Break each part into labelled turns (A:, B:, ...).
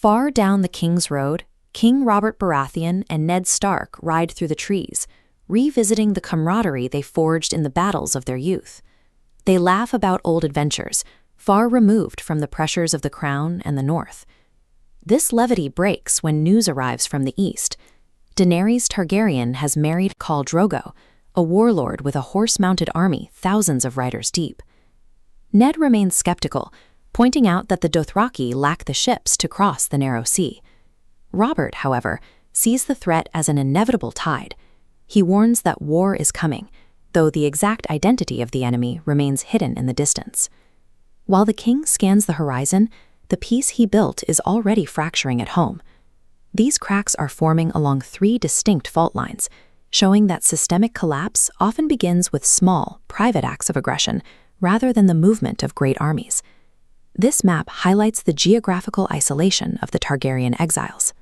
A: Far down the Kingsroad, King Robert Baratheon and Ned Stark ride through the trees, revisiting the camaraderie they forged in the battles of their youth. They laugh about old adventures, far removed from the pressures of the crown and the north. This levity breaks when news arrives from the east. Daenerys Targaryen has married Khal Drogo, a warlord with a horse-mounted army thousands of riders deep. Ned remains skeptical, pointing out that the Dothraki lack the ships to cross the narrow sea. Robert, however, sees the threat as an inevitable tide. He warns that war is coming, though the exact identity of the enemy remains hidden in the distance. While the king scans the horizon, the peace he built is already fracturing at home. These cracks are forming along 3 distinct fault lines, showing that systemic collapse often begins with small, private acts of aggression rather than the movement of great armies. This map highlights the geographical isolation of the Targaryen exiles.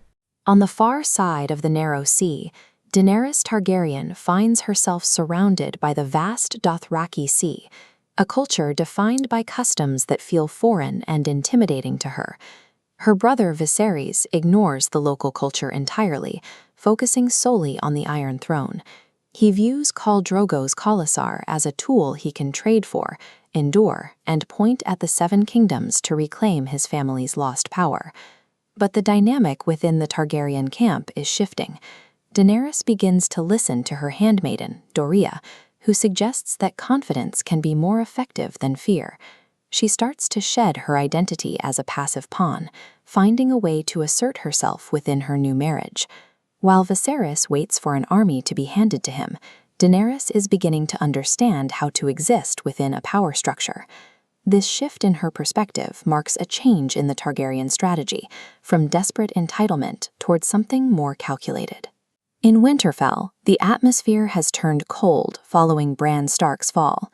A: On the far side of the narrow sea, Daenerys Targaryen finds herself surrounded by the vast Dothraki Sea, a culture defined by customs that feel foreign and intimidating to her. Her brother Viserys ignores the local culture entirely, focusing solely on the Iron Throne. He views Khal Drogo's Khalasar as a tool he can trade for, endure, and point at the 7 kingdoms to reclaim his family's lost power. But the dynamic within the Targaryen camp is shifting. Daenerys begins to listen to her handmaiden, Doria, who suggests that confidence can be more effective than fear. She starts to shed her identity as a passive pawn, finding a way to assert herself within her new marriage. While Viserys waits for an army to be handed to him, Daenerys is beginning to understand how to exist within a power structure. This shift in her perspective marks a change in the Targaryen strategy, from desperate entitlement towards something more calculated. In Winterfell, the atmosphere has turned cold following Bran Stark's fall.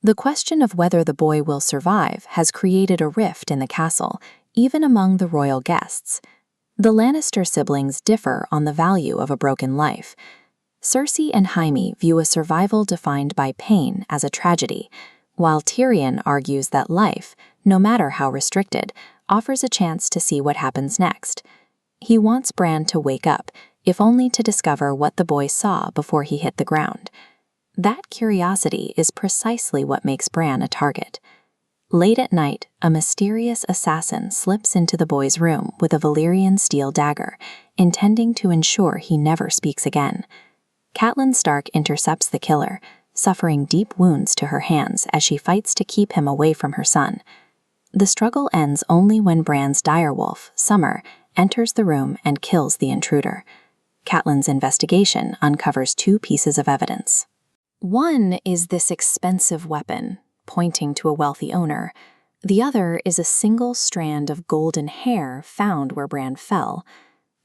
A: The question of whether the boy will survive has created a rift in the castle, even among the royal guests. The Lannister siblings differ on the value of a broken life. Cersei and Jaime view a survival defined by pain as a tragedy, while Tyrion argues that life, no matter how restricted, offers a chance to see what happens next. He wants Bran to wake up, if only to discover what the boy saw before he hit the ground. That curiosity is precisely what makes Bran a target. Late at night, a mysterious assassin slips into the boy's room with a Valyrian steel dagger, intending to ensure he never speaks again. Catelyn Stark intercepts the killer, suffering deep wounds to her hands as she fights to keep him away from her son. The struggle ends only when Bran's direwolf, Summer, enters the room and kills the intruder. Catelyn's investigation uncovers 2 pieces of evidence. One is this expensive weapon, pointing to a wealthy owner. The other is a single strand of golden hair found where Bran fell.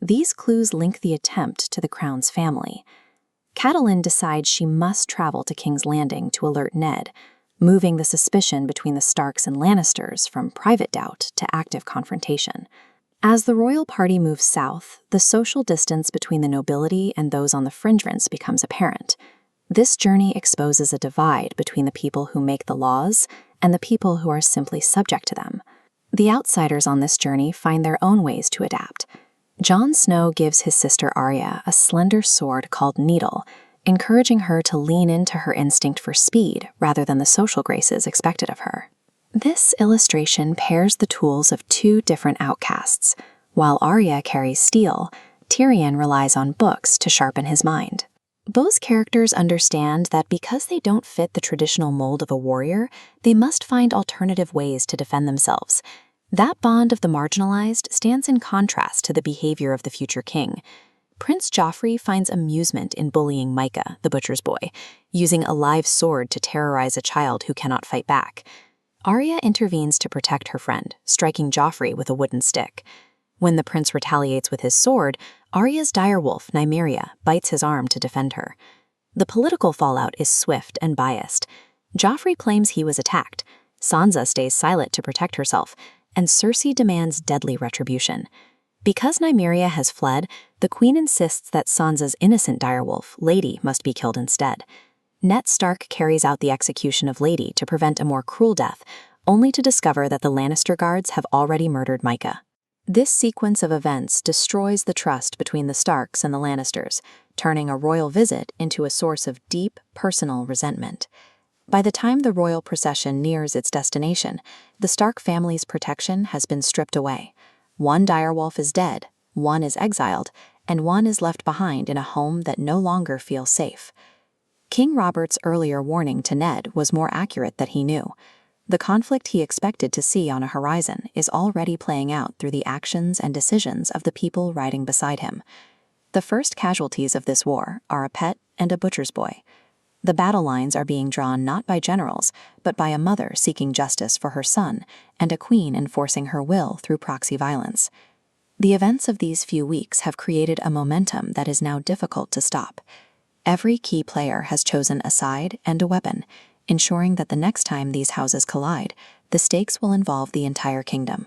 A: These clues link the attempt to the crown's family. Catelyn decides she must travel to King's Landing to alert Ned, moving the suspicion between the Starks and Lannisters from private doubt to active confrontation. As the royal party moves south, the social distance between the nobility and those on the fringements becomes apparent. This journey exposes a divide between the people who make the laws and the people who are simply subject to them. The outsiders on this journey find their own ways to adapt. Jon Snow gives his sister Arya a slender sword called Needle, encouraging her to lean into her instinct for speed rather than the social graces expected of her. This illustration pairs the tools of 2 different outcasts. While Arya carries steel, Tyrion relies on books to sharpen his mind. Both characters understand that because they don't fit the traditional mold of a warrior, they must find alternative ways to defend themselves. That bond of the marginalized stands in contrast to the behavior of the future king. Prince Joffrey finds amusement in bullying Micah, the butcher's boy, using a live sword to terrorize a child who cannot fight back. Arya intervenes to protect her friend, striking Joffrey with a wooden stick. When the prince retaliates with his sword, Arya's direwolf, Nymeria, bites his arm to defend her. The political fallout is swift and biased. Joffrey claims he was attacked, Sansa stays silent to protect herself, and Cersei demands deadly retribution. Because Nymeria has fled, the queen insists that Sansa's innocent direwolf, Lady, must be killed instead. Ned Stark carries out the execution of Lady to prevent a more cruel death, only to discover that the Lannister guards have already murdered Micah. This sequence of events destroys the trust between the Starks and the Lannisters, turning a royal visit into a source of deep, personal resentment. By the time the royal procession nears its destination, the Stark family's protection has been stripped away. One direwolf is dead, one is exiled, and one is left behind in a home that no longer feels safe. King Robert's earlier warning to Ned was more accurate than he knew. The conflict he expected to see on a horizon is already playing out through the actions and decisions of the people riding beside him. The first casualties of this war are a pet and a butcher's boy. The battle lines are being drawn not by generals, but by a mother seeking justice for her son and a queen enforcing her will through proxy violence. The events of these few weeks have created a momentum that is now difficult to stop. Every key player has chosen a side and a weapon, ensuring that the next time these houses collide, the stakes will involve the entire kingdom.